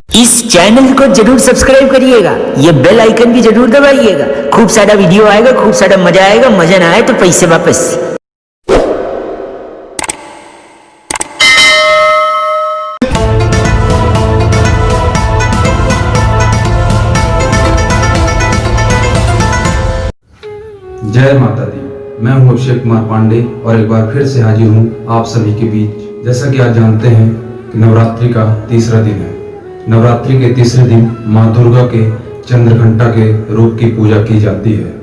इस चैनल को जरूर सब्सक्राइब करिएगा, ये बेल आइकन भी जरूर दबाइएगा। खूब सारा वीडियो आएगा, खूब सारा मजा आएगा। मजा ना आए तो पैसे वापस। जय माता दी। मैं हूं अभिषेक कुमार पांडे और एक बार फिर से हाजिर हूं आप सभी के बीच। जैसा कि आज जानते हैं कि नवरात्रि का तीसरा दिन है। नवरात्रि के तीसरे दिन मां दुर्गा के चंद्रघंटा के रूप की पूजा की जाती है।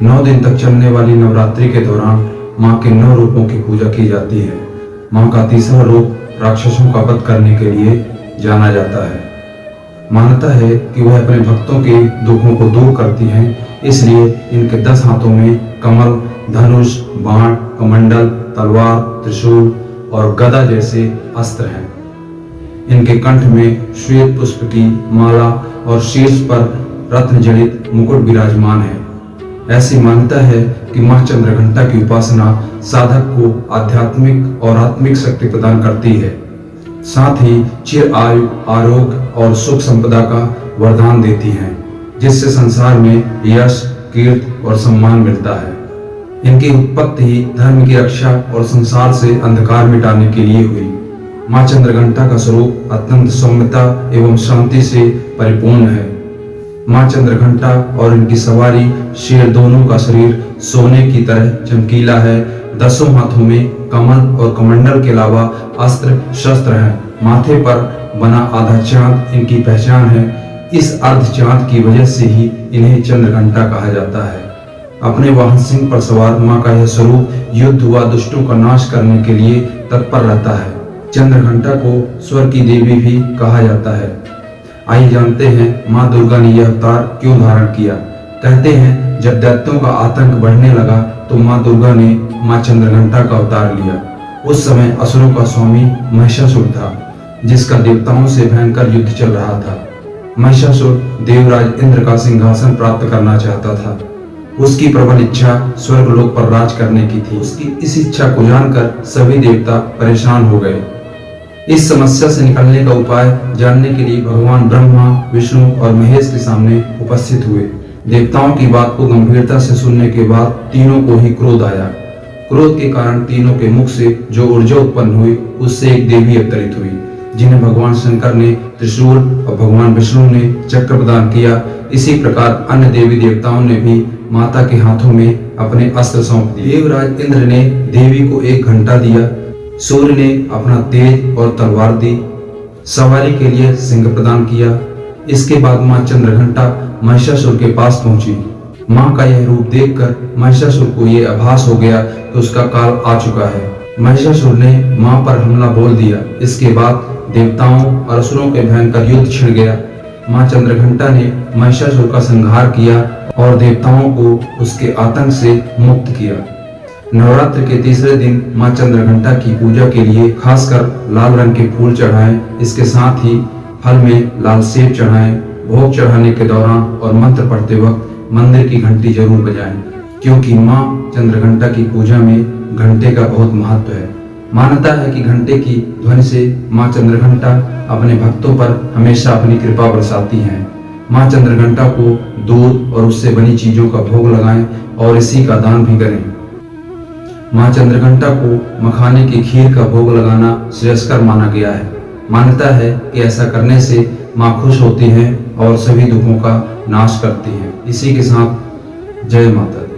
9 दिन तक चलने वाली नवरात्रि के दौरान मां के 9 रूपों की पूजा की जाती है। मां का तीसरा रूप राक्षसों का वध करने के लिए जाना जाता है। मान्यता है कि वह अपने भक्तों के दुखों को दूर करती हैं, इसलिए इनके 10 हाथों में कमल, धनुष, बाण, कमंडल, तलवार, त्रिशूल और गदा जैसे अस्त्र हैं। इनके कंठ में श्वेत पुष्प की माला और शीर्ष पर रत्न जड़ित मुकुट विराजमान है। ऐसी मान्यता है कि मां चंद्रघंटा की उपासना साधक को आध्यात्मिक और आत्मिक शक्ति प्रदान करती है, साथ ही चिर आयु, आरोग्य और सुख संपदा का वरदान देती हैं, जिससे संसार में यश, कीर्ति और सम्मान मिलता है। इनकी उत्पत्ति ही धर्म की रक्षा और संसार से अंधकार मिटाने के लिए हुई। मां चंद्रघंटा का स्वरूप अत्यंत सौम्यता एवं शांति से परिपूर्ण है। मां चंद्रघंटा और इनकी सवारी शेर दोनों का शरीर सोने की तरह चमकीला है। 10 हाथों में कमल और कमंडल के अलावा अस्त्र शस्त्र हैं। माथे पर बना आधा चांद इनकी पहचान है। इस अर्ध चांद की वजह से ही इन्हें चंद्रघंटा कहा जाता है। अपने वाहन सिंह पर सवार मां का यह स्वरूप युद्ध व दुष्टों का नाश करने के लिए तत्पर रहता है। चंद्रघंटा को स्वर्ग की देवी भी कहा जाता है। आइए जानते हैं मां दुर्गा ने यह अवतार क्यों धारण किया। कहते हैं जब दैत्यों का आतंक बढ़ने लगा तो मां दुर्गा ने मां चंद्रघंटा का अवतार लिया। उस समय असुरों का स्वामी महिषासुर था, जिसका देवताओं से भयंकर युद्ध चल रहा था। महिषासुर देवराज इंद्र का सिंहासन प्राप्त करना चाहता था। उसकी प्रबल इच्छा स्वर्गलोक पर राज करने की थी। उसकी इस इच्छा को जानकर सभी देवता परेशान हो गए। इस समस्या से निकलने का उपाय जानने के लिए भगवान ब्रह्मा, विष्णु और महेश के सामने उपस्थित हुए। देवताओं की बात को गंभीरता से सुनने के बाद तीनों को ही क्रोध आया। क्रोध के कारण तीनों के मुख से जो ऊर्जा उत्पन्न हुई, उससे एक देवी अवतरित हुई, जिन्हें भगवान शंकर ने त्रिशूल और भगवान विष्णु ने चक्र प्रदान किया। इसी प्रकार अन्य देवी देवताओं ने भी माता के हाथों में अपने अस्त्र सौंप दिए। देवराज इंद्र ने देवी को एक घंटा दिया। सूर्य ने अपना तेज और तलवार दी। सवारी के लिए सिंह प्रदान किया। इसके बाद मां चंद्रघंटा महिषासुर के पास पहुंची। मां का यह रूप देखकर महिषासुर को यह आभास हो गया कि उसका काल आ चुका है। महिषासुर ने मां पर हमला बोल दिया। इसके बाद देवताओं और असुरों के भयंकर युद्ध छिड़ गया। मां चंद्रघंटा ने महिषासुर का संहार किया और देवताओं को उसके आतंक से मुक्त किया। नवरात्र के तीसरे दिन मां चंद्रघंटा की पूजा के लिए खासकर लाल रंग के फूल चढ़ाएं। इसके साथ ही फल में लाल सेब चढ़ाएं। भोग चढ़ाने के दौरान और मंत्र पढ़ते वक्त मंदिर की घंटी जरूर बजाएं, क्योंकि मां चंद्रघंटा की पूजा में घंटे का बहुत महत्व है। मान्यता है कि घंटे की ध्वनि से मां चंद्रघंटा अपने भक्तों पर हमेशा अपनी कृपा बरसाती हैं। मां चंद्रघंटा को दूध और उससे बनी चीजों का भोग लगाएं और इसी का दान भी करें। मां चंद्रघंटा को मखाने की खीर का भोग लगाना श्रेयस्कर माना गया है। मान्यता है कि ऐसा करने से मां खुश होती हैं और सभी दुखों का नाश करती हैं। इसी के साथ जय माता दी।